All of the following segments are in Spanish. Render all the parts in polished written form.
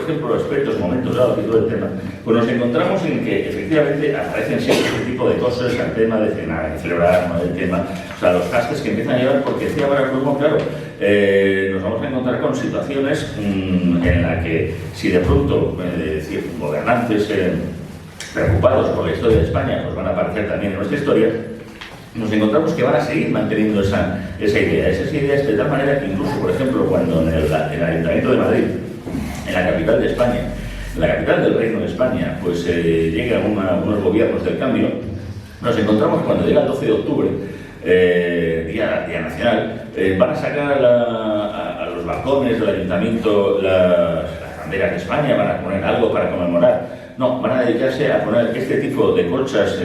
ejemplo, expertos, momentos dados y todo el tema, pues nos encontramos en que efectivamente aparecen siempre este tipo de cosas, el tema de cenar, de celebrar, ¿no? El tema, o sea, los hashtags que empiezan a llevar, porque decía ahora mismo, claro, nos vamos a encontrar con situaciones en las que si de pronto gobernantes preocupados por la historia de España pues van a aparecer también en nuestra historia, nos encontramos que van a seguir manteniendo esa idea. Esa idea es de tal manera que incluso, por ejemplo, cuando en el Ayuntamiento de Madrid, en la capital de España, en la capital del Reino de España, pues llegan unos gobiernos del cambio, nos encontramos cuando llega el 12 de octubre, Día Nacional, van a sacar a los balcones del ayuntamiento las banderas de España, van a poner algo para conmemorar. No, van a dedicarse a poner este tipo de colchas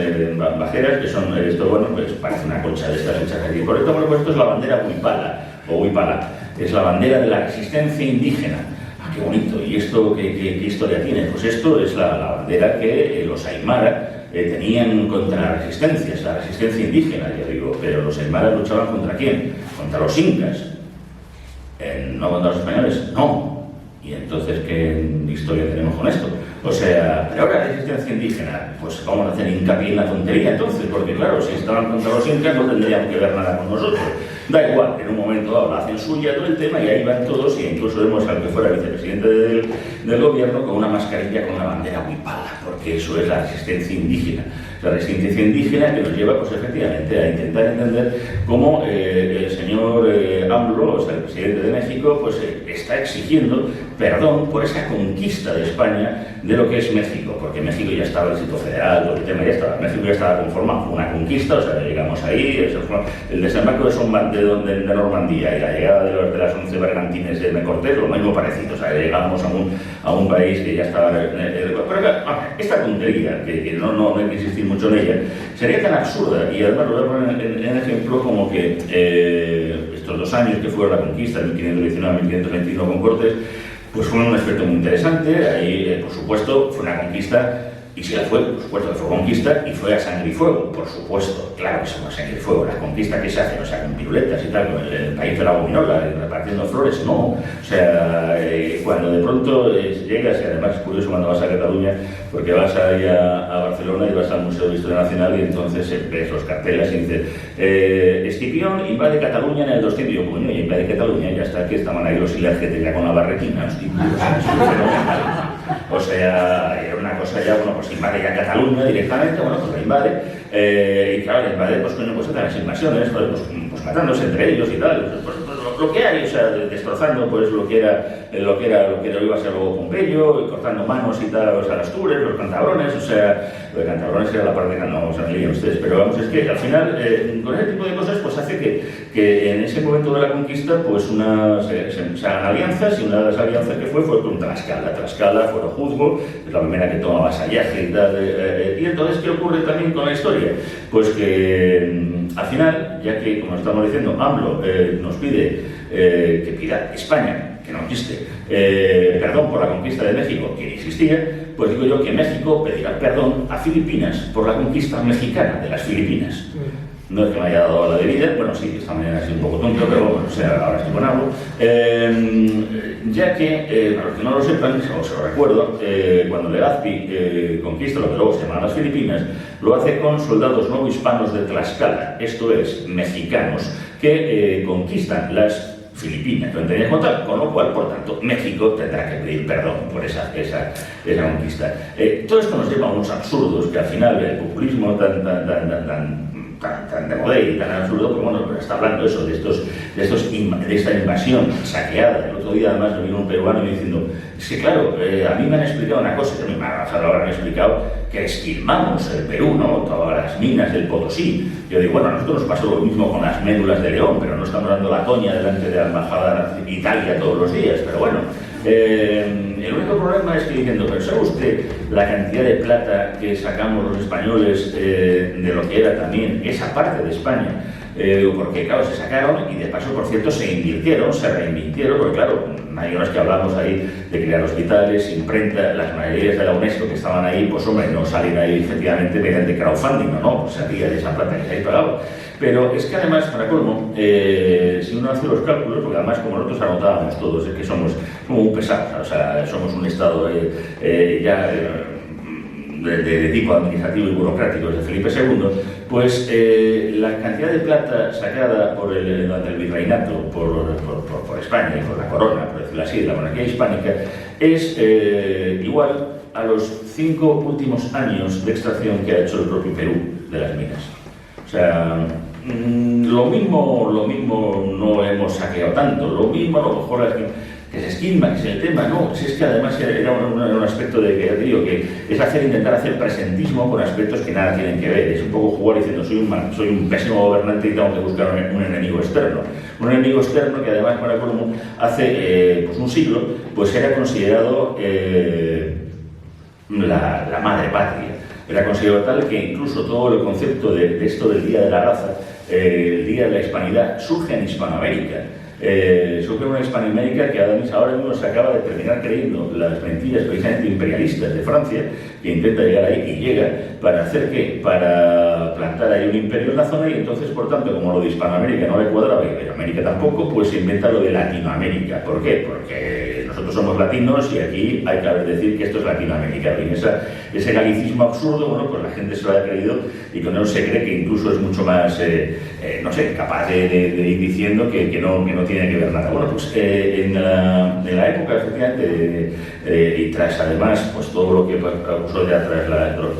bajeras, que son, esto, bueno, pues parece una colcha de estas hechas aquí. Por esto, bueno, pues esto es la bandera huipala, o huipala, es la bandera de la resistencia indígena. Ah, qué bonito, ¿y esto qué historia tiene? Pues esto es la bandera que los aymara tenían contra la resistencia indígena, ya digo, pero los aymaras luchaban ¿contra quién? Contra los incas, no contra los españoles, no. Y entonces, ¿qué historia tenemos con esto? O sea, pero ahora la resistencia indígena, pues vamos a hacer hincapié en la tontería entonces, porque claro, si estaban contra los incas no tendrían que ver nada con nosotros. Da igual, en un momento dado la hacen suya todo el tema y ahí van todos, y incluso vemos al que fuera vicepresidente del gobierno con una mascarilla con una bandera huipala, porque eso es la resistencia indígena. La resistencia indígena que nos lleva, pues efectivamente, a intentar entender cómo el señor AMLO, o sea, el presidente de México, pues está exigiendo perdón por esa conquista de España de lo que es México, porque México ya estaba el Distrito Federal, todo el tema ya estaba, México ya estaba conformado, fue una conquista, o sea, llegamos ahí, eso fue el desembarco de Normandía y la llegada de las 11 bergantines de Cortés, lo mismo parecido, o sea, llegamos a un país que ya estaba... Pero acá, esta tontería, que no hay que insistir mucho en ella, sería tan absurda, y además lo voy a poner en ejemplo como que estos 2 años que fueron la conquista, 1519-1521 con Cortés, pues fue un aspecto muy interesante. Ahí, por supuesto, fue una conquista, y si la fue, por supuesto que fue conquista, y fue a sangre y fuego, por supuesto, claro que fue a sangre y fuego. Las conquistas que se hacen, o sea, con piruletas y tal, con el país de la gominola, repartiendo flores, no. O sea, cuando de pronto llegas, y además es curioso cuando vas a Cataluña, porque vas ahí a Barcelona y vas al Museo de Historia Nacional y entonces ves los carteles y dices Escipión invade Cataluña en el 200, y yo, coño, y invade Cataluña, ya está, que estaban ahí los Ilergetes ya con la barretina, o sea, era una cosa ya, bueno, pues invade ya Cataluña directamente, bueno, pues la invade, y claro, la invade, pues coño, pues hacen las invasiones, pues matándose entre ellos y tal, pues lo que hay, o sea, destrozando pues lo que iba a ser luego Pompeyo, cortando manos y tal, o sea, las Astures, los cantabrones, o sea, lo de cantabrones era la parte que no se leían ustedes, pero vamos, es que al final, con ese tipo de cosas, pues hace que en ese momento de la conquista, pues se hagan alianzas, y una de las alianzas que fue con Tlaxcala. Tlaxcala fue Juzgo, es la primera que toma vasallaje y tal, y entonces, ¿qué ocurre también con la historia? Pues que al final, ya que, como estamos diciendo, AMLO nos pide que pida España, que no existe, perdón por la conquista de México, que existía, pues digo yo que México pedirá perdón a Filipinas por la conquista mexicana de las Filipinas. No es que me haya dado la debida, bueno, sí, esta mañana ha sido un poco tonto, pero bueno, o sea, ahora estoy con algo. Ya que, para los que no lo sepan, os lo recuerdo, cuando Legazpi conquista lo que luego se llaman las Filipinas, lo hace con soldados no hispanos de Tlaxcala, esto es, mexicanos, que conquistan las Filipinas, lo entendías como tal, con lo cual, por tanto, México tendrá que pedir perdón por esa conquista. Todo esto nos lleva a unos absurdos que al final el populismo tan de moda y tan absurdo, pero bueno, está hablando eso, de esta invasión saqueada. El otro día además me vino un peruano diciendo, es que claro, a mí me han explicado una cosa, que a mí me han explicado que esquilmamos el Perú, ¿no? Todas las minas del Potosí. Yo digo, bueno, a nosotros nos pasó lo mismo con las médulas de León, pero no estamos dando la coña delante de la embajada de Italia todos los días, pero bueno. El único problema es que diciendo, pero ¿sabe usted la cantidad de plata que sacamos los españoles de lo que era también esa parte de España porque claro, se sacaron y de paso, por cierto, se invirtieron, se reinvirtieron, porque claro, hay unos que hablamos ahí de crear hospitales, imprenta, las mayorías de la UNESCO que estaban ahí, pues hombre, no salen ahí efectivamente mediante crowdfunding, no, pues salía de esa plata que se había pagado. Pero es que además, para colmo, si uno hace los cálculos, porque además como nosotros anotábamos todos, es que somos un pesado, o sea, somos un Estado ya de tipo administrativo y burocrático desde Felipe II, pues la cantidad de plata sacada por el virreinato, por España y por la corona, por decirlo así, de la monarquía hispánica, es igual a los 5 últimos años de extracción que ha hecho el propio Perú de las minas. O sea, lo mismo no hemos saqueado tanto, lo mismo a lo mejor es que se esquilma, que es el tema, no, si es que además era un aspecto de que, digo, que es intentar hacer presentismo con aspectos que nada tienen que ver, es un poco jugar diciendo soy un pésimo gobernante y tengo que buscar un enemigo externo que además para colmo hace pues un siglo pues era considerado la madre patria. Era considerado tal que incluso todo el concepto de esto del Día de la Raza, el Día de la Hispanidad, surge en Hispanoamérica. Surge en una Hispanoamérica que ahora mismo se acaba de terminar creyendo las mentiras precisamente imperialistas de Francia, que intenta llegar ahí y llega para hacer ¿qué? Para plantar ahí un imperio en la zona y entonces, por tanto, como lo de Hispanoamérica no le cuadraba y Iberoamérica tampoco, pues se inventa lo de Latinoamérica. ¿Por qué? Porque nosotros somos latinos y aquí hay que decir que esto es Latinoamérica. Y ese galicismo absurdo, bueno, pues la gente se lo ha creído y con eso se cree que incluso es mucho más, no sé, capaz de ir diciendo que no tiene que ver nada. Bueno, pues en la época, efectivamente, y tras además, pues todo lo que causó ya tras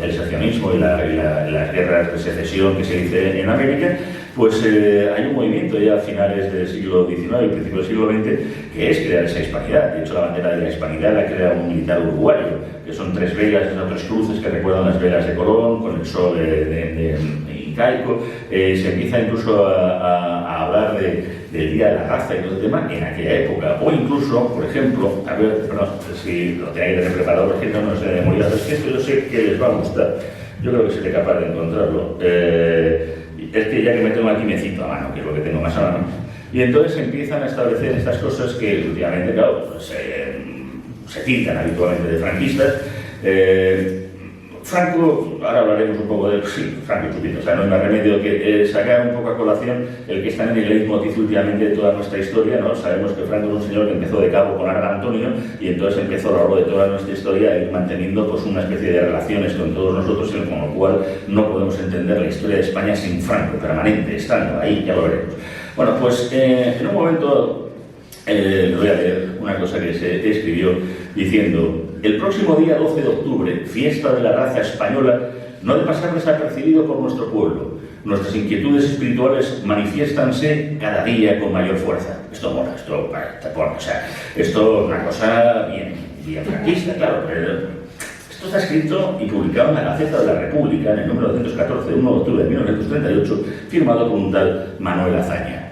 el secessionismo y las guerras de secesión que se dice en América, pues hay un movimiento ya a finales del siglo XIX y principios del siglo XX que es crear esa hispanidad. De hecho, la bandera de la hispanidad la crea un militar uruguayo, que son 3 velas, esas 3 cruces que recuerdan las velas de Colón, con el sol incaico. Se empieza incluso a hablar del Día de la Raza y todo el tema en aquella época. O incluso, por ejemplo, a ver, perdón, si lo tenéis que tener preparado, porque no sé de memoria, pero es que esto yo sé que les va a gustar. Yo creo que seré capaz de encontrarlo. Es que ya que me tengo aquí me cito a mano, que es lo que tengo más a mano. Y entonces empiezan a establecer estas cosas que últimamente, claro, pues, se tildan habitualmente de franquistas. Franco, ahora hablaremos un poco de él, sí, Franco Chupito, o sea, no hay más remedio que sacar un poco a colación el que está en el leitmotiv últimamente de toda nuestra historia, ¿no? Sabemos que Franco es un señor que empezó de cabo con Arga Antonio y entonces empezó a lo largo de toda nuestra historia a ir manteniendo pues una especie de relaciones con todos nosotros, con lo cual no podemos entender la historia de España sin Franco, permanente, estando ahí, ya lo veremos. Bueno, pues en un momento voy a leer una cosa que se escribió diciendo: el próximo día 12 de octubre, fiesta de la raza española, no ha de pasar desapercibido por nuestro pueblo. Nuestras inquietudes espirituales manifiéstanse cada día con mayor fuerza. Esto mola, esto pone, o sea, esto es una cosa bien franquista, claro, pero esto está escrito y publicado en la Gaceta de la República en el número 214 de 1 de octubre de 1938, firmado por un tal Manuel Azaña.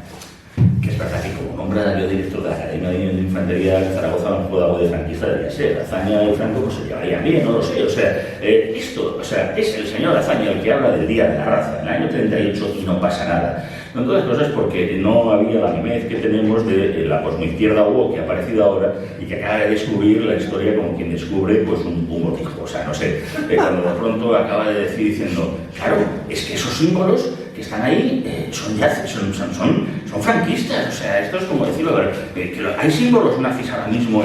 Que es verdad que como nombrado director de la Academia de Infantería de Zaragoza, no puedo algo de franquista debería ser. Azaña y Franco pues se llevarían bien, no lo sé. O sea, es el señor Azaña el que habla del Día de la Raza en el año 38 y no pasa nada. No, todas las cosas porque no había la nimez que tenemos de la posmoizquierda Hugo que ha aparecido ahora y que acaba de descubrir la historia como quien descubre pues un botijo. O sea, no sé, cuando de pronto acaba de decir diciendo, claro, es que esos símbolos que están ahí son franquistas, o sea, esto es como decirlo, que hay símbolos nazis ahora mismo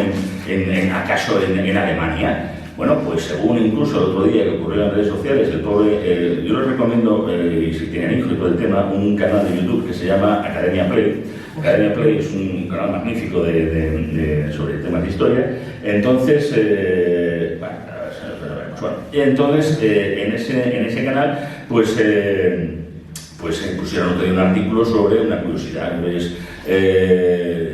¿acaso en Alemania? Bueno, pues según incluso el otro día que ocurrió en las redes sociales, el pobre, yo les recomiendo, si tienen hijos y todo el tema, un canal de YouTube que se llama Academia Play. Academia Play es un canal magnífico sobre temas de historia. Entonces, en ese canal, pues pusieron un artículo sobre una curiosidad. Entonces,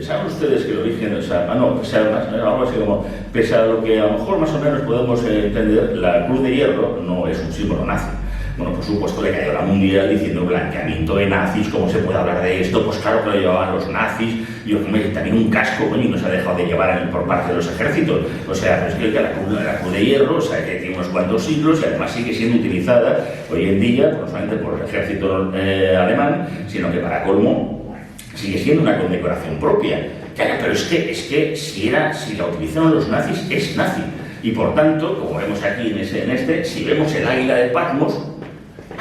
¿saben ustedes que el origen, algo así como, pese a lo que a lo mejor más o menos podemos entender, la Cruz de Hierro no es un símbolo nazi. Bueno, por supuesto le cayó la mundial diciendo blanqueamiento de nazis, ¿cómo se puede hablar de esto? Pues claro que lo llevaban los nazis, y también un casco, coño, y no se ha dejado de llevar por parte de los ejércitos. O sea, pues que la cruz de hierro, o sea, que tiene unos cuantos siglos y además sigue siendo utilizada hoy en día, no solamente por el ejército alemán, sino que para colmo sigue siendo una condecoración propia. Claro, pero es que si la utilizaron los nazis, es nazi. Y por tanto, como vemos aquí si vemos el águila de Patmos,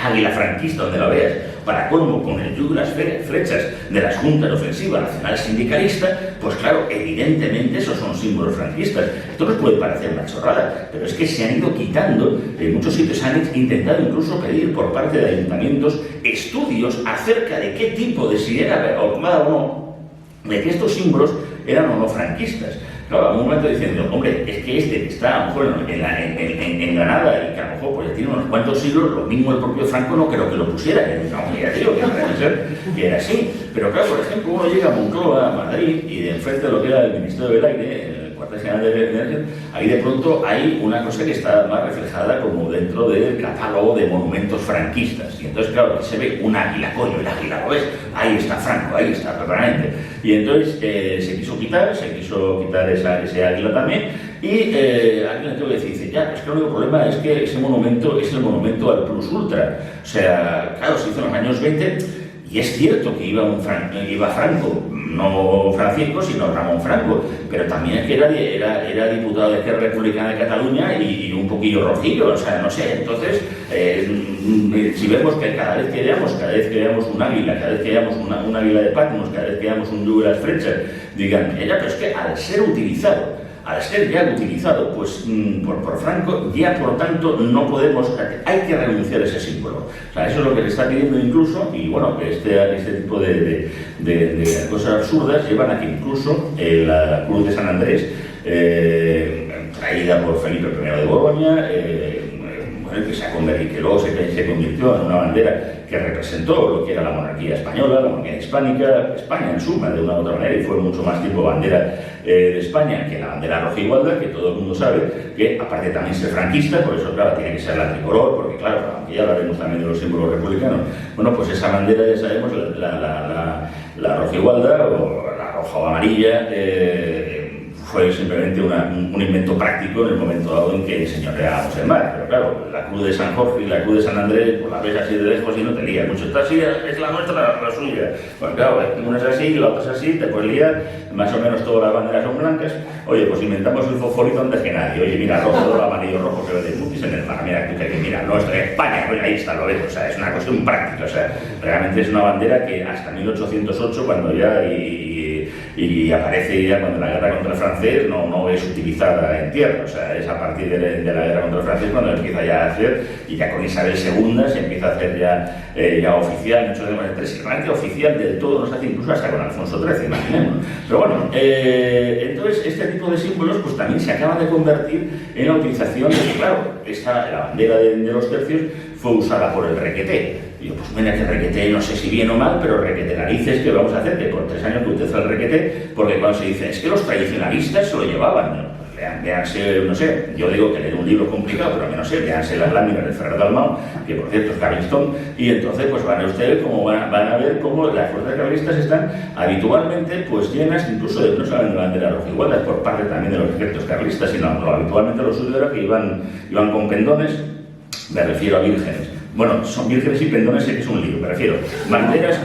águila franquista, donde la veas, para colmo con el yugo y las flechas de las Juntas Ofensiva Nacional Sindicalista, pues claro, evidentemente esos son símbolos franquistas. Esto nos puede parecer una chorrada, pero es que se han ido quitando, en muchos sitios han intentado incluso pedir por parte de ayuntamientos estudios acerca de qué tipo de si era o no, de que estos símbolos eran o no franquistas. Claro, a un momento diciendo, hombre, es que este que está a lo mejor en Granada y que a lo mejor pues, tiene unos cuantos siglos, lo mismo el propio Franco no creo que lo pusiera, que ya digo, que parece ser que era así. Pero claro, por ejemplo, uno llega a Moncloa, a Madrid, y de enfrente de lo que era el Ministerio del Aire, el cuartel general de Energía, ahí de pronto hay una cosa que está más reflejada como dentro del catálogo de monumentos franquistas. Y entonces, claro, que se ve un águila, coño, el águila, ¿lo ves? Ahí está Franco, ahí está, permanente. Y entonces se quiso quitar ese águila también, y alguien le tengo que decir, dice, ya, es que el único problema es que ese monumento es el monumento al plus ultra. O sea, claro, se hizo en los años 20, y es cierto que iba Franco, no Francisco, sino Ramón Franco, pero también es que era diputado de Esquerra Republicana de Cataluña y un poquillo rojillo, o sea, no sé. Entonces, si vemos que cada vez que veamos un águila, cada vez que veamos un águila de Patmos, cada vez que veamos un yugo de las flechas, digan, pero es que al ser ya utilizado pues, por Franco, ya por tanto no podemos, hay que renunciar a ese símbolo. O sea, eso es lo que le está pidiendo incluso, y bueno, que este tipo de cosas absurdas llevan a que incluso la Cruz de San Andrés, traída por Felipe I de Borgoña, que luego se convirtió en una bandera que representó lo que era la monarquía española, la monarquía hispánica, España en suma, de una u otra manera, y fue mucho más tiempo bandera de España que la bandera roja igualda, que todo el mundo sabe, que aparte también ser franquista, por eso claro, tiene que ser la tricolor, porque claro, aunque ya hablaremos también de los símbolos republicanos, bueno, pues esa bandera ya sabemos, la roja igualda, o la roja o amarilla, fue simplemente un invento práctico en el momento dado en que señoreábamos el mar. Pero claro, la Cruz de San Jorge y la Cruz de San Andrés, pues la ves así de lejos y no te lía mucho. Esta así es la nuestra, la suya. Pues claro, una es así y la otra es así, te puedes liar, más o menos todas las banderas son blancas. Oye, pues inventamos el fosforito antes que nadie. Oye, mira, rojo, amarillo, rojo, que ve de mutis en el mar. Mira, mira, nuestra España, pues ahí está, lo ves. O sea, es una cuestión práctica. O sea, realmente es una bandera que hasta 1808, cuando ya y aparece ya cuando la guerra contra el francés no es utilizada en tierra, o sea, es a partir de la guerra contra el francés cuando empieza ya a hacer, y ya con Isabel II se empieza a hacer ya oficial, muchos de realmente oficial del todo, no se hace incluso hasta con Alfonso XIII, imaginemos. Pero bueno, entonces este tipo de símbolos pues también se acaban de convertir en la utilización de, claro, la bandera de los tercios fue usada por el requeté. Y yo, pues mira, que requeté, no sé si bien o mal, pero requeté narices, que vamos a hacer, que por 3 años que utiliza el requeté, porque cuando se dice, es que los tradicionalistas se lo llevaban, ¿no? Pues véanse, no sé, yo digo que leer un libro complicado, pero a mí no sé, véanse las láminas de Ferrer Dalmau, que por cierto es Carlistón, y entonces pues van a ver cómo las fuerzas carlistas están habitualmente pues llenas, incluso no solamente de bandera roja igualdad, por parte también de los ejércitos carlistas, sino habitualmente los suyos era que iban con pendones, me refiero a vírgenes. Bueno, son vírgenes y pendones, sé que es un lío, me refiero. Banderas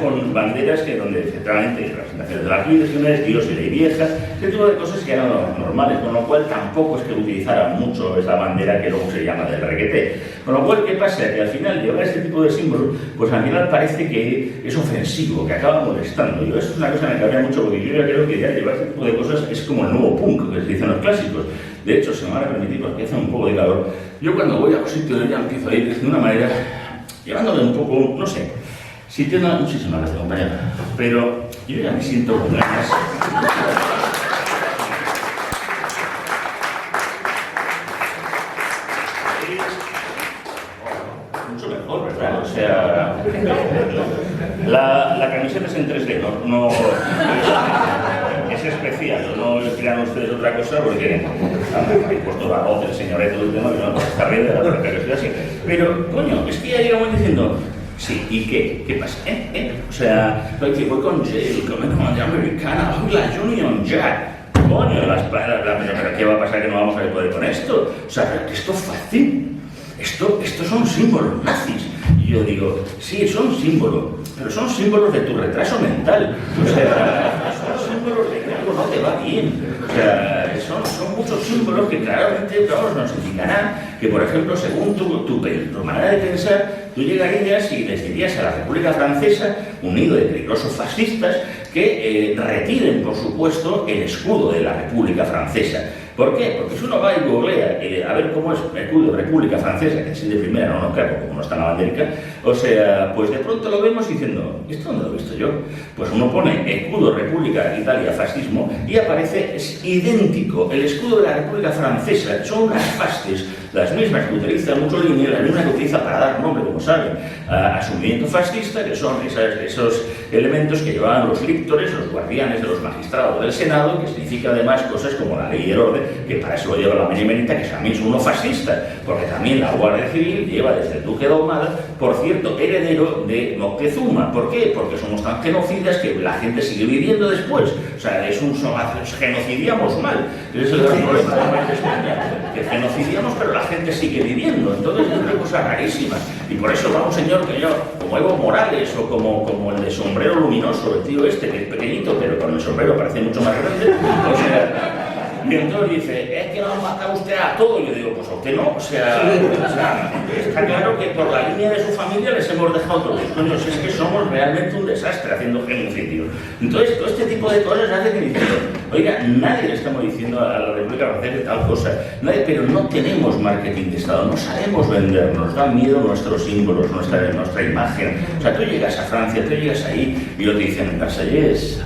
que donde centralmente representaciones de las vírgenes, Dios y ley vieja, ese tipo de cosas que eran normales, con lo cual tampoco es que utilizaran mucho esa bandera que luego se llama del requeté. Con lo cual, ¿qué pasa? Que al final llevar este tipo de símbolos, pues al final parece que es ofensivo, que acaba molestando. Yo, eso es una cosa que me cabrea mucho, porque yo ya creo que ya llevar este tipo de cosas es como el nuevo punk, que se dicen los clásicos. De hecho, se me van a permitir, porque hace un poco de calor. Yo cuando voy a los sitios ya empiezo a ir de una manera, llevándome un poco, no sé, sintiendo muchísimas gracias, compañero, pero yo ya me siento con ganas. Mucho mejor, ¿verdad? O sea, la camiseta es en 3D, no es es especial, no les crean ustedes otra cosa porque hay puesto la voz del señoreto del tema que no está bien de la verdad que estoy así. Pero, coño, es que ya llegamos diciendo, sí, ¿y qué? ¿Qué pasa? O sea, voy con Jill, con la americana, la Union Jack. Coño, pero ¿qué va a pasar que no vamos a poder con esto? O sea, esto es fácil. Estos son símbolos nazis. Y yo digo, sí, son símbolos, pero son símbolos de tu retraso mental. O sea, son símbolos de que algo no te va bien. O sea, son muchos símbolos que claramente, vamos, nos indicarán que, por ejemplo, según tu manera de pensar, tú llegarías y les dirías a la República Francesa, un nido de peligrosos fascistas, que retiren, por supuesto, el escudo de la República Francesa. ¿Por qué? Porque si uno va y googlea a ver cómo es el escudo de República Francesa, que así de primera no, claro, como no está en la banderica, o sea, pues de pronto lo vemos diciendo, ¿esto dónde lo he visto yo? Pues uno pone escudo República Italia fascismo y aparece, es idéntico, el escudo de la República Francesa, son unas fasces, las mismas que utiliza Mussolini, las mismas que utiliza para dar nombre, como saben, a su movimiento fascista, que son esos elementos que llevaban los lictores, los guardianes de los magistrados del Senado, que significa además cosas como la ley y el orden, que para eso lo lleva la Benemerita, que también es uno fascista, porque también la Guardia Civil lleva desde el Duque de Ahumada, por cierto, heredero de Moctezuma. ¿Por qué? Porque somos tan genocidas que la gente sigue viviendo después. O sea, genocidiamos mal. Ese es el gran problema de España, que genocidiamos, pero la gente sigue viviendo. Entonces es una cosa rarísima. Y por eso va un señor que yo, como Evo Morales o como el de sombrero luminoso, el tío este, que es pequeñito, pero con el sombrero parece mucho más grande. O sea, y entonces dice, es que lo han matado usted a todo. Y yo digo, pues a usted no. O sea, está claro que por la línea de su familia les hemos dejado todos. Coño, si es que somos realmente un desastre haciendo genocidio. Entonces, todo este tipo de cosas hace que dicen, oiga, nadie le estamos diciendo a la República Francesa tal cosa, nadie, pero no tenemos marketing de Estado, no sabemos vender, nos da miedo nuestros símbolos, nuestra imagen. O sea, tú llegas a Francia, tú llegas ahí y lo te dicen, Marsellés,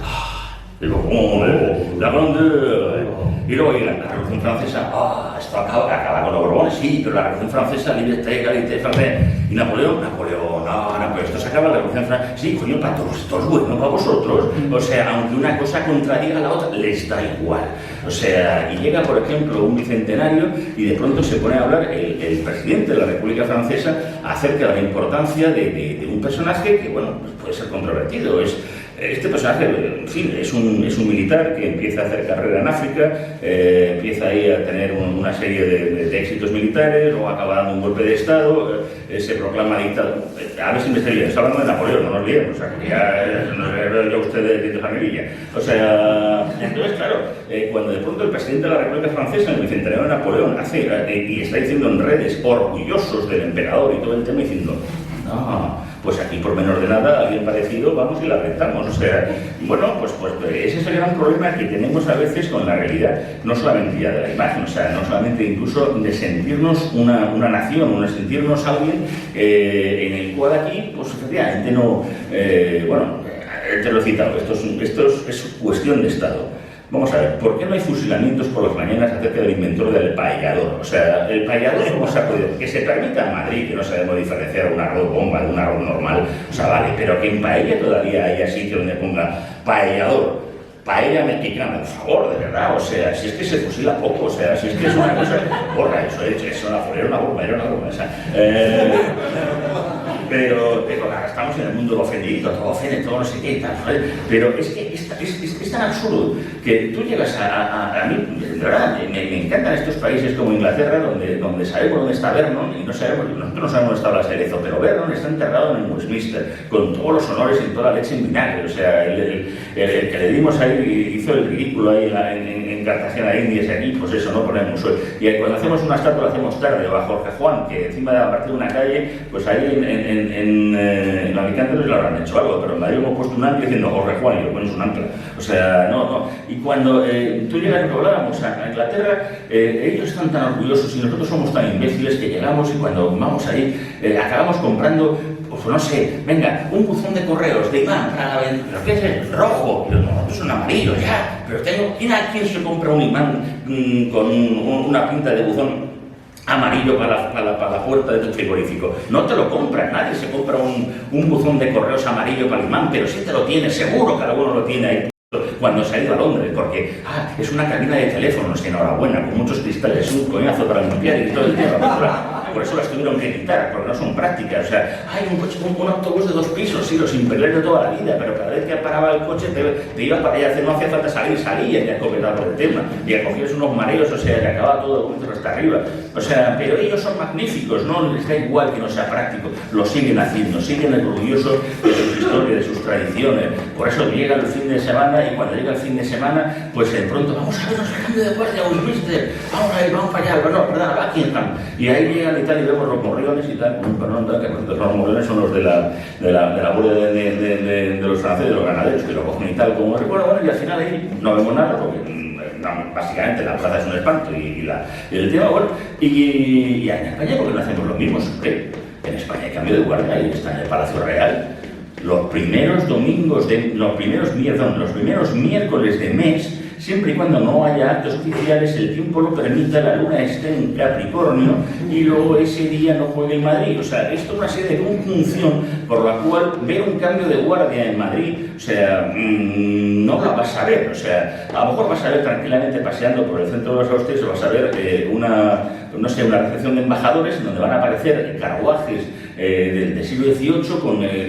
la grandeur. Y luego llega la Revolución Francesa, esto acaba con los Borbones, sí, pero la Revolución Francesa, liberté, égalité, francés. Y Napoleón, no, pero esto se acaba la Revolución Francesa. Sí, coño, para todos, esto es bueno para vosotros. O sea, aunque una cosa contradiga a la otra, les da igual. O sea, y llega, por ejemplo, un bicentenario y de pronto se pone a hablar el presidente de la República Francesa acerca de la importancia de un personaje que, bueno, pues puede ser controvertido. Este personaje, en fin, es un militar que empieza a hacer carrera en África, empieza ahí a tener una serie de éxitos militares, luego acaba dando un golpe de Estado, se proclama dictador. A ver si me estoy bien, está hablando de Napoleón, no nos liemos, o sea, que ya no veo yo a usted de familia. O sea, entonces, claro, cuando de pronto el presidente de la República Francesa, en el bicentenario de Napoleón, y está diciendo en redes, orgullosos del emperador y todo el tema, diciendo, no, pues aquí por menos de nada, alguien parecido, vamos y la rentamos. O sea, bueno, pues ese es el gran problema que tenemos a veces con la realidad, no solamente ya de la imagen, o sea, no solamente incluso de sentirnos una nación, de sentirnos alguien en el cual aquí, pues efectivamente no, bueno, te lo he citado, esto es cuestión de Estado. Vamos a ver, ¿por qué no hay fusilamientos por las mañanas acerca del inventor del paellador? O sea, el paellador, ¿cómo se ha podido? Que se permita en Madrid, que no sabemos diferenciar un arroz bomba de un arroz normal, o sea, vale, pero que en paella todavía haya sitio donde ponga paellador, paella mexicana, por favor, de verdad, o sea, si es que se fusila poco, o sea, si es que es una cosa, porra, eso era una broma, o sea, pero estamos en el mundo del ofendido, todo ofende, todo no sé qué y tal, ¿vale? Pero es que es tan absurdo que tú llegas a mí, de verdad, me encantan estos países como Inglaterra, donde sabemos dónde está Vernon, y nosotros no sabemos dónde está Blas de Lezo, pero Vernon está enterrado en Westminster, con todos los honores y toda la leche en vinagre, o sea, el que le dimos ahí, hizo el ridículo ahí en Cartagena de Indias, y aquí, pues eso, no ponemos. Y cuando hacemos una estatua la hacemos tarde, o a Jorge Juan, que encima de a partir de una calle, pues ahí en Alicante no se lo habrán hecho algo, pero en Madrid hemos puesto un ancla diciendo Jorge Juan y lo pones un ancla. O sea, no. Y cuando tú llegas, que hablábamos a Inglaterra, ellos están tan orgullosos y nosotros somos tan imbéciles que llegamos y cuando vamos ahí, acabamos comprando, pues no sé, venga, un buzón de correos de imán para la venta. ¿Pero qué es el rojo? Y los nosotros son amarillos ya. Pero ¿quién se compra un imán con una pinta de buzón amarillo para la puerta de tu frigorífico? No te lo compra nadie, se compra un buzón de correos amarillo para el imán, pero si te lo tiene, seguro que alguno lo tiene ahí. cuando se ha ido a Londres, porque es una cabina de teléfonos, enhorabuena, con muchos cristales, un coñazo para limpiar y todo el tema. Por eso las tuvieron que quitar, porque no son prácticas. O sea, hay un autobús de 2 pisos, sí, los imperiales de toda la vida, pero cada vez que paraba el coche te ibas para allá, no hacía falta salir, salías ya comentando el tema, y acogías unos mareos, o sea, que acababa todo hasta arriba. O sea, pero ellos son magníficos, no les da igual que no sea práctico, lo siguen haciendo, siguen orgullosos de sus historias, de sus tradiciones. Por eso llega el fin de semana, y cuando llega el fin de semana, pues de pronto vamos a vernos el cambio de guardia, Westminster, vamos a ir, vamos para allá, no, perdón, a Buckingham. Y ahí llegan y tal, y vemos los morriones y tal, que los morriones son los de la guardia de los franceses, de los ganaderos, que lo cogen y tal, como bueno, y al final ahí no vemos nada, porque básicamente la plaza es un espanto y el tema, bueno, y en España, porque no hacemos lo mismo, en España hay cambio de guardia y está en el Palacio Real. Los primeros miércoles de mes, siempre y cuando no haya actos oficiales, el tiempo lo permita, la luna esté en Capricornio y luego ese día no juegue en Madrid. O sea, esto es una serie de conjunción por la cual ver un cambio de guardia en Madrid, o sea, no la vas a ver. O sea, a lo mejor vas a ver tranquilamente paseando por el centro de los Austrias, vas a ver una recepción de embajadores en donde van a aparecer carruajes del siglo XVIII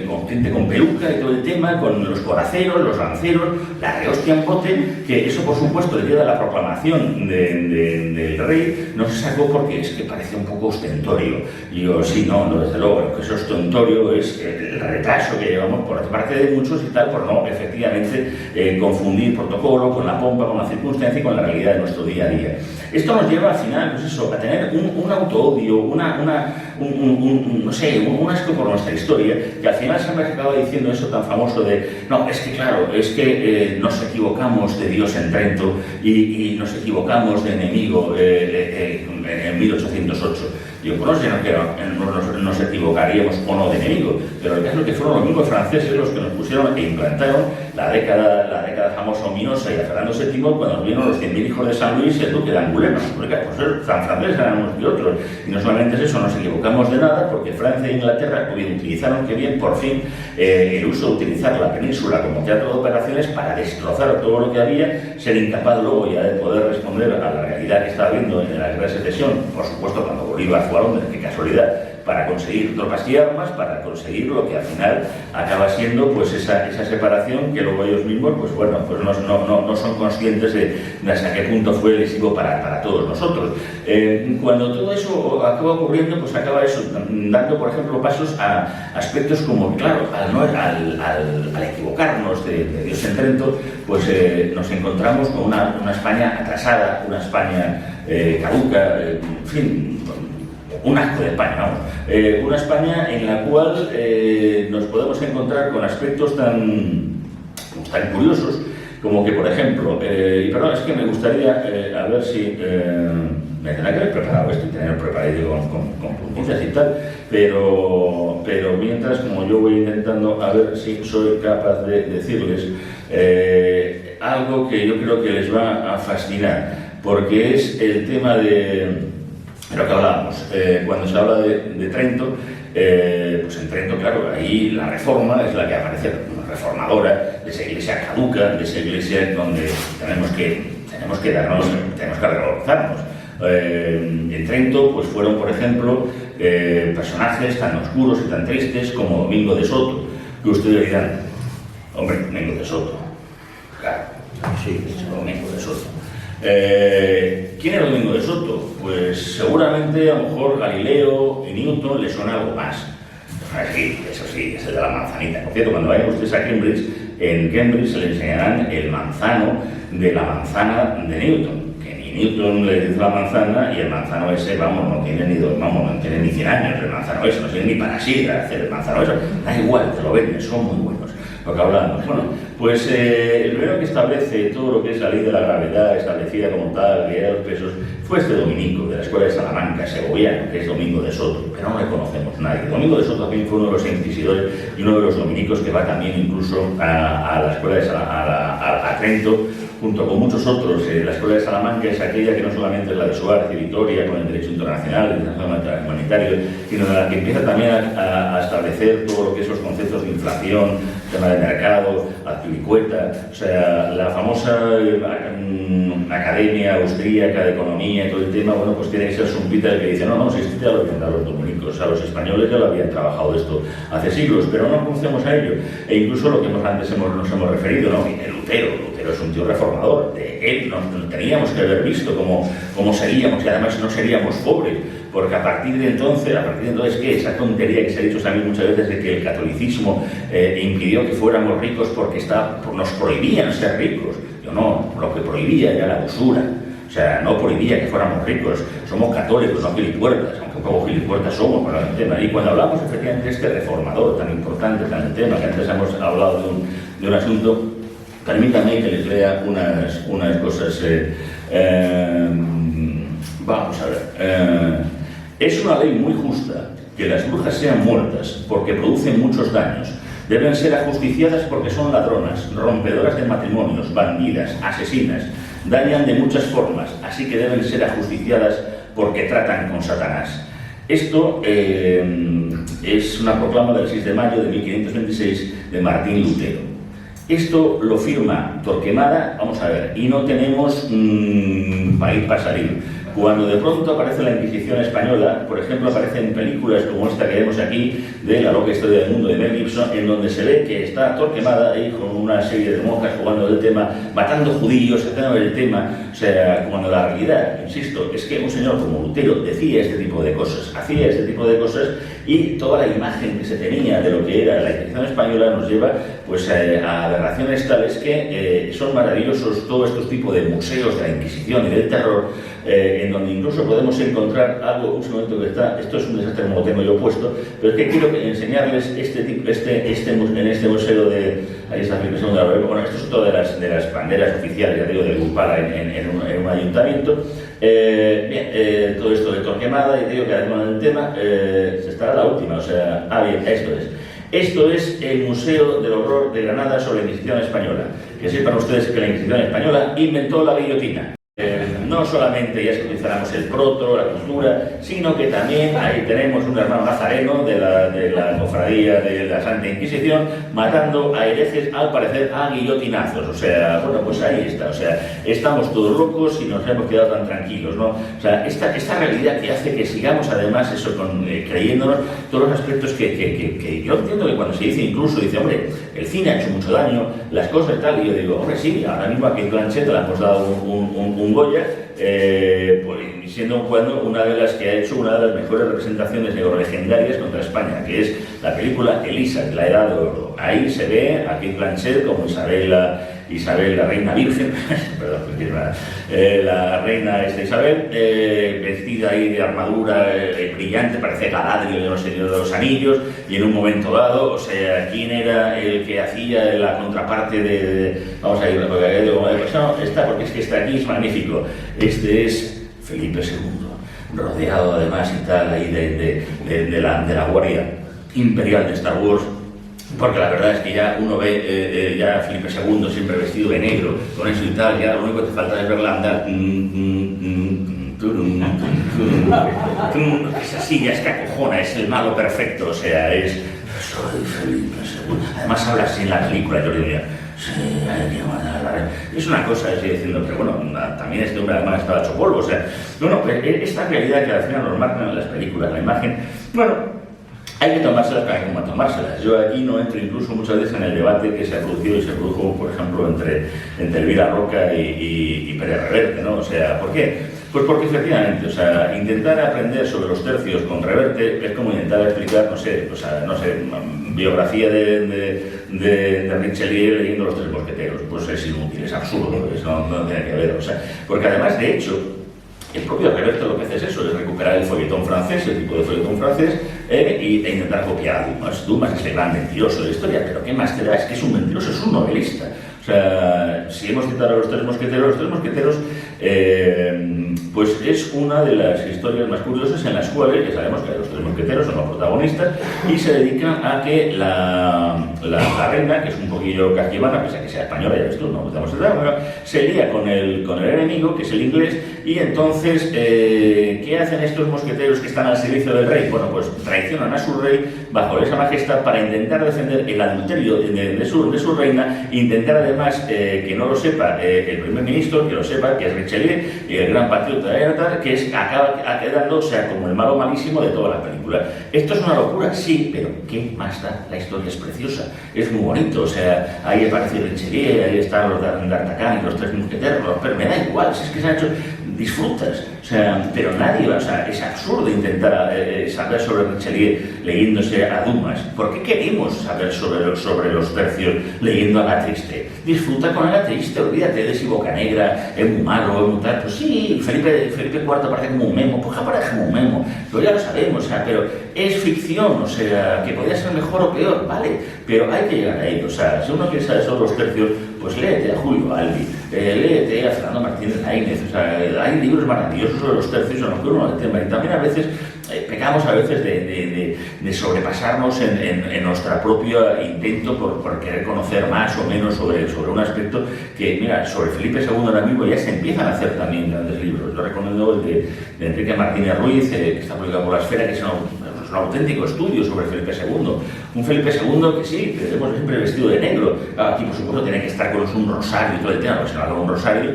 con gente con peluca y todo el tema, con los coraceros, los lanceros, la rehostia en bote, que eso por supuesto el día de la proclamación del rey no se sacó porque es que parecía un poco ostentorio. Y yo, sí, no, desde luego, lo que es ostentorio es el retraso que llevamos por parte de muchos y tal, por no efectivamente confundir protocolo con la pompa, con la circunstancia y con la realidad de nuestro día a día. Esto nos lleva al final, pues eso, a tener un autoodio, no sé, un asco por nuestra historia, que al final siempre acaba diciendo eso tan famoso de, no, es que claro, es que nos equivocamos de Dios en Trento y nos equivocamos de enemigo en 1808. Yo no sé que nos equivocaríamos o no de enemigo, pero el caso es que fueron los mismos franceses los que nos pusieron e implantaron la década famosa ominosa y a Fernando VII cuando nos vieron los 100.000 hijos de San Luis y el duque de Angulema, porque pues tan franceses eran unos y otros. Y no solamente es eso, nos equivocamos de nada, porque Francia e Inglaterra utilizaron que bien por fin el uso de utilizar la península como teatro de operaciones para destrozar todo lo que había, ser incapaz luego ya de poder responder a la realidad que estaba viendo en la Guerra de Secesión, por supuesto cuando Bolívar fue a Londres, qué casualidad, para conseguir tropas y armas, para conseguir lo que al final acaba siendo pues esa separación que luego ellos mismos pues bueno, pues no son conscientes de hasta qué punto fue lesivo para todos nosotros. Cuando todo eso acaba ocurriendo, pues acaba eso, dando por ejemplo pasos a aspectos como, claro, al equivocarnos de Dios en Trento, pues nos encontramos con una España atrasada, una España caduca, en fin, un asco de España, vamos. Una España en la cual nos podemos encontrar con aspectos tan curiosos como que, por ejemplo, y perdón, es que me gustaría, a ver si me tendrá que haber preparado esto y tener preparado con puntillas y tal, pero mientras, como yo voy intentando, a ver si soy capaz de decirles algo que yo creo que les va a fascinar, porque es el tema de lo que hablábamos, cuando se habla de Trento, pues en Trento, claro, ahí la reforma es la que aparece reformadora, de esa iglesia caduca, de esa iglesia donde tenemos que reorganizarnos. En Trento, pues fueron, por ejemplo, personajes tan oscuros y tan tristes como Domingo de Soto, que ustedes dirán, hombre, Domingo de Soto, claro, sí, Domingo de Soto. ¿Quién era Domingo de Soto? Pues seguramente a lo mejor Galileo y Newton le suena algo más. Sí, eso sí, es el de la manzanita. Por cierto, cuando vayan ustedes a Cambridge, en Cambridge se le enseñarán el manzano de la manzana de Newton. Que ni Newton le dice la manzana y el manzano ese, vamos, no tiene ni 100 años el manzano ese, no tiene ni para sí hacer el manzano ese. Da igual, te lo venden, son muy buenos. Lo que hablamos. Bueno, pues el primero que establece todo lo que es la ley de la gravedad, establecida como tal, la ley de los pesos, fue este dominico de la escuela de Salamanca, segoviano, que es Domingo de Soto, pero no le conocemos nadie. Domingo de Soto también fue uno de los inquisidores y uno de los dominicos que va también incluso a la escuela de a Trento junto con muchos otros, la Escuela de Salamanca es aquella que no solamente es la de Suárez y Vitoria, con el derecho internacional, el derecho humanitario, sino de la que empieza también a establecer todo lo que es los conceptos de inflación, tema de mercado, Azpilicueta, o sea, la famosa Academia Austríaca de Economía y todo el tema, bueno, pues tiene que ser Sumpita el que dice, no, si esto ya lo habían dado los dominicos, o sea, los españoles ya lo habían trabajado esto hace siglos, pero no conocemos a ello. E incluso lo que antes nos hemos referido, ¿no? Lutero es un tío reformador, de él nos teníamos que haber visto cómo seríamos, y además no seríamos pobres, porque a partir de entonces, ¿qué? Esa tontería que se ha dicho también muchas veces de que el catolicismo impidió que fuéramos ricos porque nos prohibían ser ricos. Yo no, lo que prohibía era la usura. O sea, no prohibía que fuéramos ricos, somos católicos, no gilipuertas, aunque un poco gilipuertas somos para el tema. Y cuando hablamos efectivamente de este reformador tan importante, tan el tema, que antes hemos hablado de un asunto, permítanme que les lea unas cosas. Vamos a ver. Es una ley muy justa que las brujas sean muertas porque producen muchos daños. Deben ser ajusticiadas porque son ladronas, rompedoras de matrimonios, bandidas, asesinas. Dañan de muchas formas, así que deben ser ajusticiadas porque tratan con Satanás. Esto es una proclama del 6 de mayo de 1526 de Martín Lutero. Esto lo firma Torquemada, vamos a ver, y no tenemos país para salir. Cuando de pronto aparece la Inquisición española, por ejemplo, aparecen películas como esta que vemos aquí, de La loca historia del mundo de Mel Gibson, en donde se ve que está Torquemada ahí con una serie de monjas jugando el tema, matando judíos, haciendo el tema, o sea, cuando la realidad, insisto, es que un señor como Lutero decía este tipo de cosas, hacía este tipo de cosas, y toda la imagen que se tenía de lo que era la Inquisición española nos lleva pues a aberraciones tales que son maravillosos todos estos tipos de museos de la Inquisición y del terror, en donde incluso podemos encontrar algo, un momento que está, esto es un desastre como lo tengo yo puesto, pero es que quiero enseñarles en este museo de, ahí está Felipe II de la Barrera, bueno, esto es otra de las banderas oficiales, ya digo, de Upala en un ayuntamiento. Bien, todo esto de Torquemada, y digo que además del tema, se estará la última, o sea, bien, esto es el Museo del Horror de Granada sobre la Inquisición Española. Que sepan ustedes que la Inquisición Española inventó la guillotina. No solamente ya utilizáramos el proto, la cultura, sino que también ahí tenemos un hermano nazareno de la cofradía de la Santa Inquisición matando a herejes, al parecer, a guillotinazos. O sea, bueno, pues ahí está. O sea, estamos todos locos y nos hemos quedado tan tranquilos, ¿no? O sea, esta realidad que hace que sigamos además eso creyéndonos todos los aspectos que yo entiendo que cuando se dice incluso, dice, hombre, el cine ha hecho mucho daño, las cosas y tal, y yo digo, hombre, sí, ahora mismo aquí en Blanchett le hemos dado un Goya, pues, siendo una de las que ha hecho una de las mejores representaciones legendarias contra España, que es la película Elisa, de la Edad de Oro. Ahí se ve a Kate Blanchett como Isabel, la reina virgen, perdón, la reina Isabel, vestida ahí de armadura brillante, parece Galadriel de los Señores de los Anillos, y en un momento dado, o sea, ¿quién era el que hacía la contraparte vamos a ir, porque es que está aquí, es magnífico. Este es Felipe II, rodeado además y tal ahí de la guardia imperial de Star Wars. Porque la verdad es que ya uno ve ya Felipe II siempre vestido de negro, con eso y tal, ya lo único que te falta es verla andar. Es así, ya es que acojona, es el malo perfecto, o sea, soy Felipe II. Además habla así en la película, yo le diría, sí, hay que matar. Es una cosa, estoy diciendo, pero bueno, también este hombre además estaba hecho polvo, o sea, bueno, pues esta realidad que al final nos marcan en las películas, la imagen, bueno, hay que tomárselas para que tomárselas. Yo aquí no entro incluso muchas veces en el debate que se ha producido y se produjo, por ejemplo, entre Elvira Roca y Pérez Reverte, ¿no? O sea, ¿por qué? Pues porque efectivamente, o sea, intentar aprender sobre los tercios con Reverte es como intentar explicar, no sé, biografía de Richelieu leyendo Los Tres Mosqueteros. Pues es inútil, es absurdo, no tiene que ver, o sea, porque además, de hecho, el propio Reverte lo que hace es eso, es recuperar el folletón francés, el tipo de folletón francés, e intentar copiar a Dumas. Dumas es el gran mentiroso de la historia, pero ¿qué más te da? Es que es un mentiroso, es un novelista. O sea, si hemos citado a los Tres Mosqueteros, pues es una de las historias más curiosas en las cuales, ya sabemos que los Tres Mosqueteros son los protagonistas y se dedican a que la reina, que es un poquillo casquivana, pese a que sea española, ya ves tú, no podemos estar, bueno, se lía con el enemigo, que es el inglés, y entonces, ¿qué hacen estos mosqueteros que están al servicio del rey? Bueno, pues traicionan a su rey bajo esa majestad para intentar defender el adulterio de su reina, intentar además que no lo sepa el primer ministro, que lo sepa, que es Richelieu, y el gran patriota de Agatha, que acaba quedando, o sea, como el malo malísimo de toda la película. Esto es una locura, sí, pero ¿qué más da? La historia es preciosa, es muy bonito, o sea, ahí aparece Richelieu, ahí están los D'Artagnan y los Tres Mosqueteros, pero me da igual, si es que se ha hecho, disfrutas, o sea, pero nadie, o sea, es absurdo intentar saber sobre Richelieu leyéndose a Dumas. ¿Por qué queremos saber sobre los tercios leyendo a la triste? Disfruta con la triste, olvídate de si Bocanegra es muy malo, es muy tal. Pues sí, Felipe IV aparece como un memo, pues aparece como un memo, pero ya lo sabemos, o sea, pero es ficción, o sea, que podría ser mejor o peor, vale, pero hay que llegar a ello, o sea, si uno quiere saber sobre los tercios, pues léete a Julio Albi, léete a Fernando Martínez Laínez, o sea, hay libros maravillosos sobre los tercios en los que uno tema, y también a veces pecamos a veces de sobrepasarnos en nuestro propio intento por querer conocer más o menos sobre un aspecto que, mira, sobre Felipe II ahora mismo ya se empiezan a hacer también grandes libros. Yo recomiendo el de Enrique Martínez Ruiz, que está publicado por La Esfera, que es un auténtico estudio sobre Felipe II. Un Felipe II que sí, que vemos siempre vestido de negro. Claro, aquí por supuesto tiene que estar con un rosario y todo el tema, porque se no haga un rosario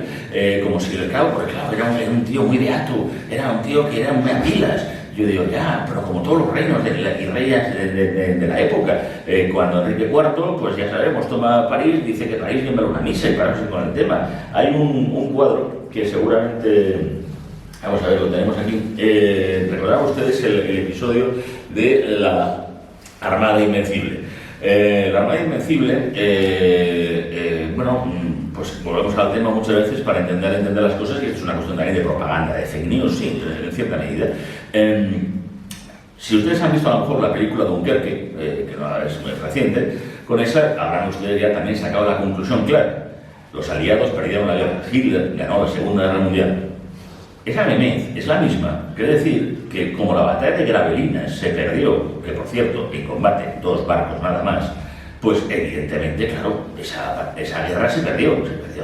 como si le clavo, porque claro, era un tío muy beato, era un tío que era muy a pilas. Yo digo, ya, pero como todos los reinos y reyes de la época, cuando Enrique IV, pues ya sabemos, toma París, dice que París viene a una misa y pararse con el tema. Hay un cuadro que seguramente, vamos a ver, lo tenemos aquí. Recordarán ustedes el episodio de la Armada Invencible. La Armada Invencible, bueno, pues volvemos al tema muchas veces para entender las cosas, y esto es una cuestión también de propaganda, de fake news, sí, en cierta medida. Si ustedes han visto a lo mejor la película Dunkerque, que no es muy reciente, con esa habrán ustedes ya también sacado la conclusión clara. Los aliados perdieron la guerra, Hitler ganó la Segunda Guerra Mundial. Esa memez es la misma, quiere decir que como la batalla de Gravelinas se perdió, que por cierto, en combate, 2 barcos nada más, pues evidentemente, claro, esa guerra se perdió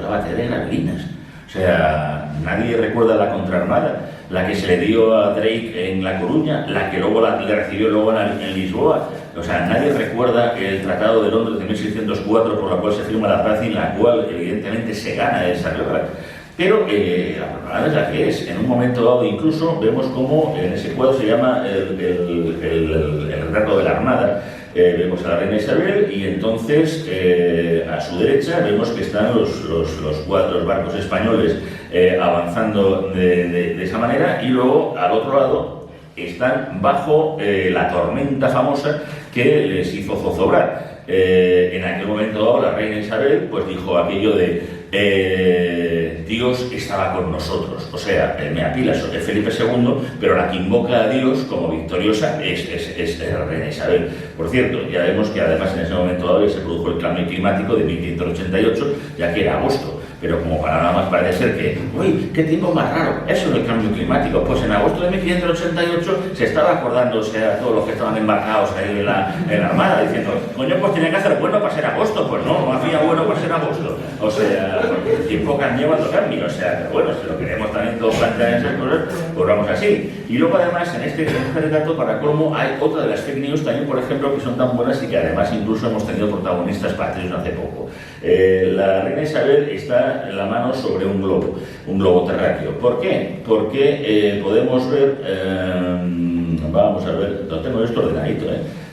la batalla de Gravelinas. O sea, nadie recuerda la contraarmada, la que se le dio a Drake en La Coruña, la que luego le recibió luego en Lisboa. O sea, nadie recuerda el Tratado de Londres de 1604 por la cual se firma la paz y en la cual evidentemente se gana esa guerra. Pero la propaganda es la que es. En un momento dado incluso vemos cómo en ese cuadro se llama el retrato de la Armada. Vemos a la reina Isabel y entonces a su derecha vemos que están los barcos españoles avanzando de esa manera, y luego al otro lado están bajo la tormenta famosa que les hizo zozobrar. En aquel momento dado la reina Isabel pues dijo aquello de Dios estaba con nosotros, o sea, el Meapilas es Felipe II, pero la que invoca a Dios como victoriosa es la reina Isabel. Por cierto, ya vemos que además en ese momento dado se produjo el cambio climático de 1588, ya que era agosto. Pero como para nada más parece ser que, uy, qué tiempo más raro, eso es el cambio climático. Pues en agosto de 1588 se estaba acordando, o sea, todos los que estaban embarcados ahí en la Armada, diciendo, coño, pues tenía que hacer bueno para ser agosto. Pues no hacía bueno para ser agosto. O sea, porque el tiempo cambia cuando cambia. O sea, pero bueno, si lo queremos también todos plantear esas cosas, pues vamos así. Y luego además, en este retrato, para colmo, hay otra de las fake news también, por ejemplo, que son tan buenas y que además incluso hemos tenido protagonistas patrios hace poco. La reina Isabel está en la mano sobre un globo terráqueo. ¿Por qué? Porque podemos ver, vamos a ver, lo tengo esto ordenadito,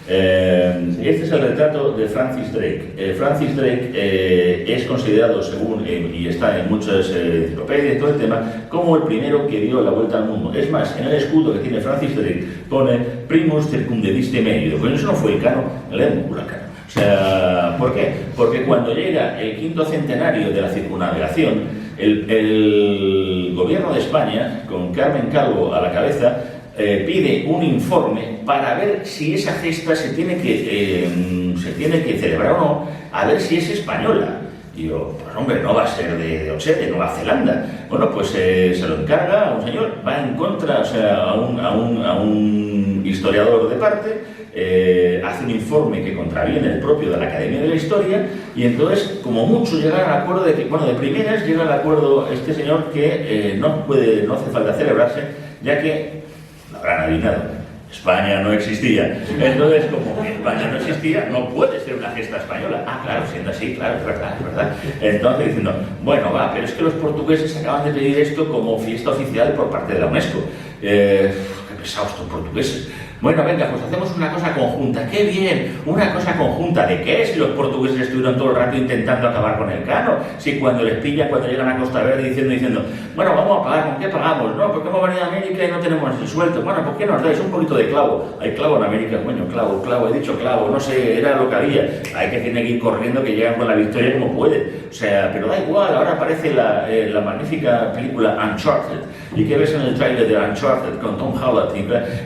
este es el retrato de Francis Drake. Francis Drake es considerado, según, y está en muchas enciclopedias y todo el tema, como el primero que dio la vuelta al mundo. Es más, en el escudo que tiene Francis Drake pone Primus circumdediste medio. Pues eso no fue el cano, el Huracán. O sea, ¿por qué? Porque cuando llega el 5º centenario de la circunnavegación, el gobierno de España, con Carmen Calvo a la cabeza, pide un informe para ver si esa gesta se tiene que celebrar o no, a ver si es española. Y yo, pues hombre, no va a ser de Nueva Zelanda. Bueno, pues se lo encarga a un señor, va en contra, o sea, a un historiador de parte, hace un informe que contraviene el propio de la Academia de la Historia, y entonces, como mucho, llega al acuerdo de que, bueno, de primeras llega al acuerdo este señor que no hace falta celebrarse, ya que, lo habrán adivinado, España no existía. Entonces, como España no existía, no puede ser una gesta española. Ah, claro, siendo así, claro, es verdad, es verdad. Entonces, diciendo, bueno, va, pero es que los portugueses acaban de pedir esto como fiesta oficial por parte de la UNESCO. Qué pesados estos portugueses. Bueno, venga, pues hacemos una cosa conjunta. ¡Qué bien! Una cosa conjunta. ¿De qué? Si los portugueses estuvieron todo el rato intentando acabar con el cano. Si cuando les pilla, cuando llegan a Costa Verde diciendo, bueno, vamos a pagar, ¿con qué pagamos? No, porque hemos venido a América y no tenemos el sueldo. Bueno, ¿por qué nos dais un poquito de clavo? Hay clavo en América, coño, clavo, he dicho clavo, no sé, era lo que había. Hay que tener que ir corriendo, que llegan con la victoria como puede. O sea, pero da igual, ahora aparece la magnífica película Uncharted. ¿Y qué ves en el tráiler de Uncharted con Tom Holland?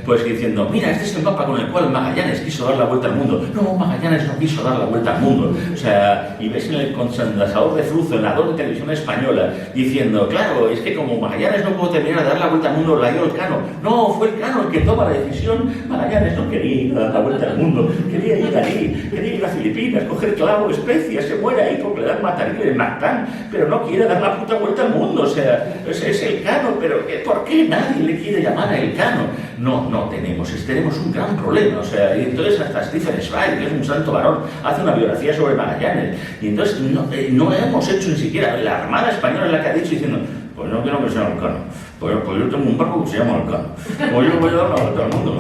Pues diciendo, mira, este es el mapa con el cual Magallanes quiso dar la vuelta al mundo. No, Magallanes no quiso dar la vuelta al mundo. O sea, y ves en el condensador de flujo, en la 2 de televisión española, diciendo, claro, es que como Magallanes no pudo terminar de dar la vuelta al mundo, la dio el Cano. No, fue el Cano el que toma la decisión. Magallanes no quería ir a dar la vuelta al mundo, quería ir allí, quería ir a Filipinas, coger clavo, especias, se muere ahí porque le dan matarile en Mactán, pero no quiere dar la puta vuelta al mundo. O sea, es el Cano, pero ¿por qué nadie le quiere llamar a el Cano? No tenemos un gran problema. O sea, y entonces hasta Stephen Zweig, que es un santo varón, hace una biografía sobre Magallanes, y entonces no hemos hecho ni siquiera, la Armada Española es la que ha dicho diciendo, pues no quiero que sea el Cano, pues yo tengo un barco que se llama el Cano, pues yo voy a dar la vuelta al mundo.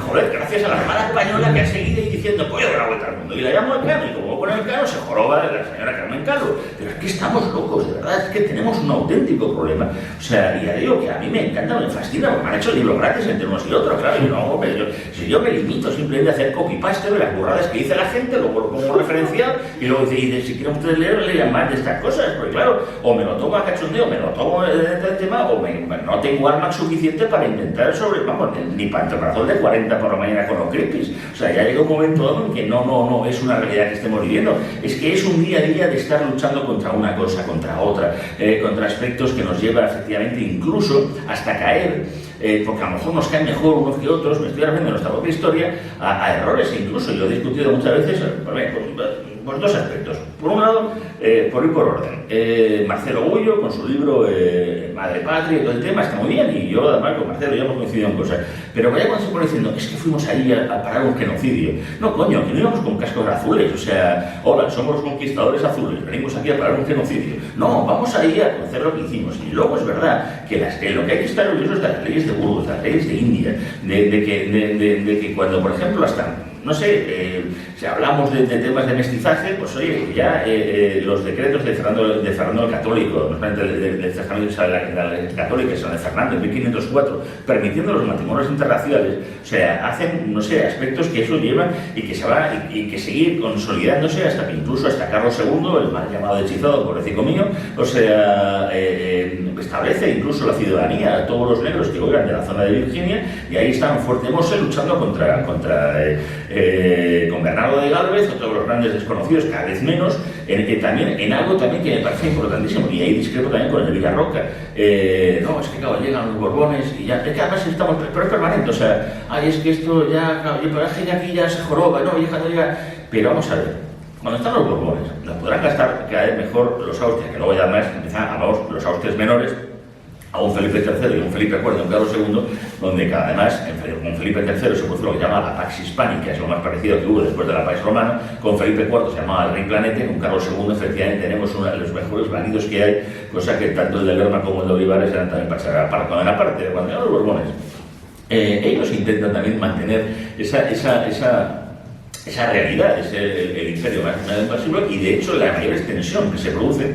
Joder, gracias a la Armada Española que ha seguido y diciendo, voy a dar la vuelta al mundo, y la llamo el Cano, y como con el Cano se joroba de la señora Carmen Calvo. Pero es que estamos locos, de verdad, es que tenemos un auténtico problema. O sea, y ya digo que a mí me encanta, me fascina, porque me han hecho libros gratis entre unos y otros, claro, y no, hombre, si yo me limito simplemente a hacer copy-paste de las burradas que dice la gente, luego lo pongo referencial, y luego dice, si quieren ustedes leer, lean más de estas cosas, porque claro, o me lo tomo a cachondeo, me lo tomo del tema, o no tengo armas suficiente para intentar ni para el corazón de 40 por la mañana con los creepies. O sea, ya llega un momento en que no es una realidad que estemos viviendo, es que es un día a día de estar luchando contra una cosa, contra otra, contra aspectos que nos lleva efectivamente incluso hasta caer, porque a lo mejor nos caen mejor unos que otros, me estoy refiriendo en nuestra propia historia, a errores incluso, yo he discutido muchas veces, por dos aspectos. Por un lado, por ir por orden, Marcelo Gullo con su libro Madre Patria y todo el tema está muy bien, y yo además con Marcelo ya hemos coincidido en cosas, pero vaya cuando se pone diciendo, es que fuimos ahí a parar un genocidio. No, coño, que no íbamos con cascos azules, o sea, hola, somos los conquistadores azules, venimos aquí a parar un genocidio. No, vamos ahí a conocer lo que hicimos. Y luego es verdad que lo que hay que estar orgulloso es de las leyes de Burgos, de las leyes de India, de que cuando, por ejemplo, hasta no sé, si hablamos de temas de mestizaje, pues oye, ya los decretos de Fernando el Católico, no solamente de Fernando la Católica, sino de Fernando en 1504, permitiendo los matrimonios interraciales, o sea, hacen, no sé, aspectos que eso lleva y que se va y que sigue consolidándose hasta que incluso hasta Carlos II, el mal llamado hechizado, pobrecito mío, o sea, establece incluso la ciudadanía a todos los negros que oigan de la zona de Virginia, y ahí están fuertemente luchando con Bernardo de Gálvez, otro de los grandes desconocidos, cada vez menos, también en algo también que me parece importantísimo, y ahí discrepo también con el Villarroca. No, es que claro, llegan los Borbones y ya, es que además estamos, pero es permanente, o sea, ay, es que esto ya, claro, pero es que aquí ya se joroba, no, ya no llega, pero vamos a ver. Cuando están los Borbones, los podrán gastar cada vez mejor los Austrias, que no voy a dar más, empiezan a los Austrias menores, a un Felipe III y un Felipe IV y un Carlos II, donde además con Felipe III se produjo lo que llama la Pax Hispánica, es lo más parecido que hubo después de la Pax Romana. Con Felipe IV se llamaba el Rey Planete, con Carlos II efectivamente tenemos uno de los mejores válidos que hay, cosa que tanto el de Lerma como el de Olivares eran también para cuando era parte de cuando eran los Borbones. Ellos intentan también mantener esa realidad, es el imperio más invasivo, y de hecho la mayor extensión que se produce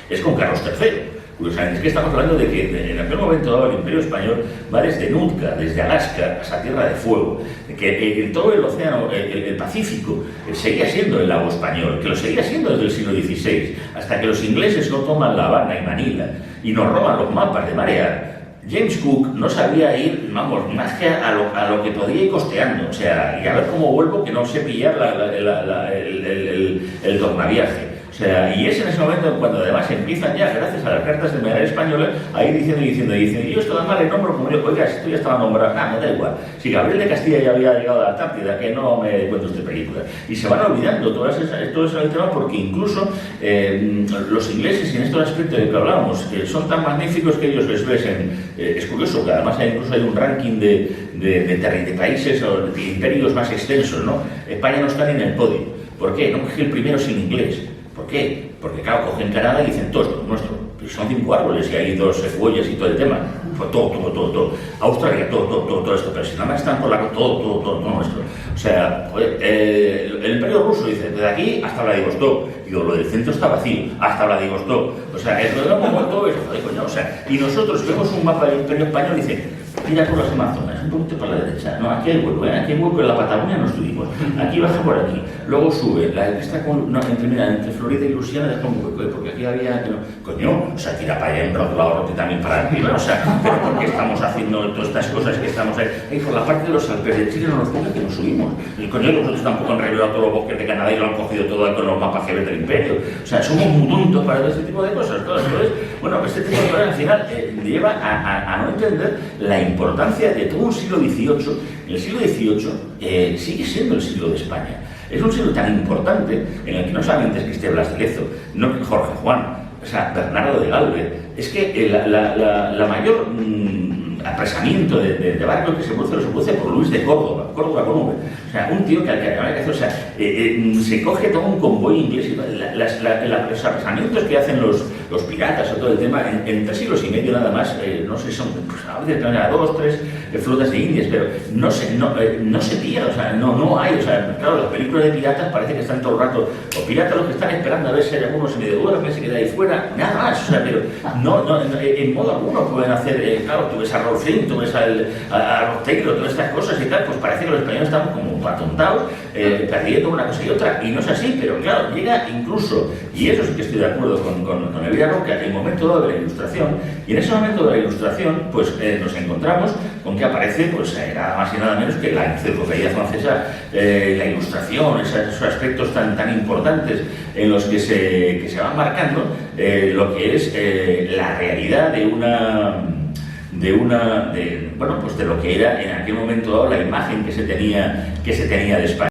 es con Carlos III. Curiosamente, es que estamos hablando de que en aquel momento dado el Imperio Español va desde Nootka, desde Alaska hasta Tierra de Fuego, que en todo el océano, el Pacífico, seguía siendo el lago español, que lo seguía siendo desde el siglo XVI, hasta que los ingleses no toman La Habana y Manila y nos roban los mapas de marear. James Cook no sabía ir, vamos, más que a lo que podía ir costeando, o sea, y a ver cómo vuelvo que no sé pillar el tornaviaje. O sea, y es en ese momento cuando además empiezan ya, gracias a las cartas de Medalla Española, a ir diciendo, y yo esto además le nombro como yo, oiga, esto ya estaba nombrado, me da igual. Si Gabriel de Castilla ya había llegado a la Antártida, que no me cuento usted películas. Y se van olvidando todo ese tema porque incluso los ingleses, y en este aspecto de que hablábamos, que son tan magníficos que ellos les ves es curioso, que además incluso hay un ranking de países o de imperios más extensos, ¿no? España no está ni en el podio. ¿Por qué? No coge el primero sin inglés. ¿Por qué? Porque claro, cogen Canadá y dicen todo esto es nuestro. Pero son 5 árboles y hay 2 cebollas y todo el tema. Todo. Australia, todo esto. Pero si nada más están por la todo nuestro. O sea, joder, el Imperio Ruso dice, desde aquí hasta Vladivostok. Digo, lo del centro está vacío, hasta Vladivostok. O sea, el problema como todo eso, joder, coño. O sea, y nosotros vemos un mapa del Imperio Español y dice, mira por las Amazonas, un poquito para la derecha. No, aquí hay hueco, aquí hay hueco, en la Patagonia no estuvimos. Aquí baja por aquí. Luego sube, entre Florida y Luisiana deja un hueco, porque aquí había que no. Coño, o sea, tira para allá en otro lado, también para arriba. O sea, pero ¿por qué estamos haciendo todas estas cosas que estamos ahí? Y por la parte de los Alpes de Chile no nos ponga que nos subimos. Y coño, nosotros tampoco han revelado todos los bosques de Canadá y lo han cogido todo con los mapas GB del Imperio. O sea, somos muy tontos para todo este tipo de cosas. Entonces, bueno, este tipo de cosas al final lleva a no entender la importancia de todo un siglo XVIII. El siglo XVIII sigue siendo el siglo de España. Es un siglo tan importante en el que no solamente es que esté Blas de Lezo, no que Jorge Juan, o sea, Bernardo de Galvez, es que la mayor apresamiento de barcos que se produce por Luis de Córdoba con V. O sea, un tío se coge todo un convoy inglés y los apresamientos que hacen los piratas o todo el tema en 3 siglos y medio nada más, no sé, son pues, a veces 2, 3 flotas de indias, pero no se pilla, o sea, no hay, o sea, claro, las películas de piratas parece que están todo el rato, los piratas los que están esperando a ver si hay alguno se medio duerme, se queda ahí fuera, nada más, o sea, pero en modo alguno pueden hacer, claro, tú ves a Rolf Flynn, tú ves a Rob Taylor, todas estas cosas y tal, pues parece que los españoles estamos como atontados, perdiendo una cosa y otra, y no es así, pero claro, llega incluso, y eso sí que estoy de acuerdo con Elvira Roca, el momento dado de la Ilustración, y en ese momento de la Ilustración, pues nos encontramos con que aparece, pues nada más y nada menos que la enciclopedia francesa, la Ilustración, esos aspectos tan importantes en los que se van marcando lo que es la realidad de lo que era en aquel momento dado la imagen que se tenía de España.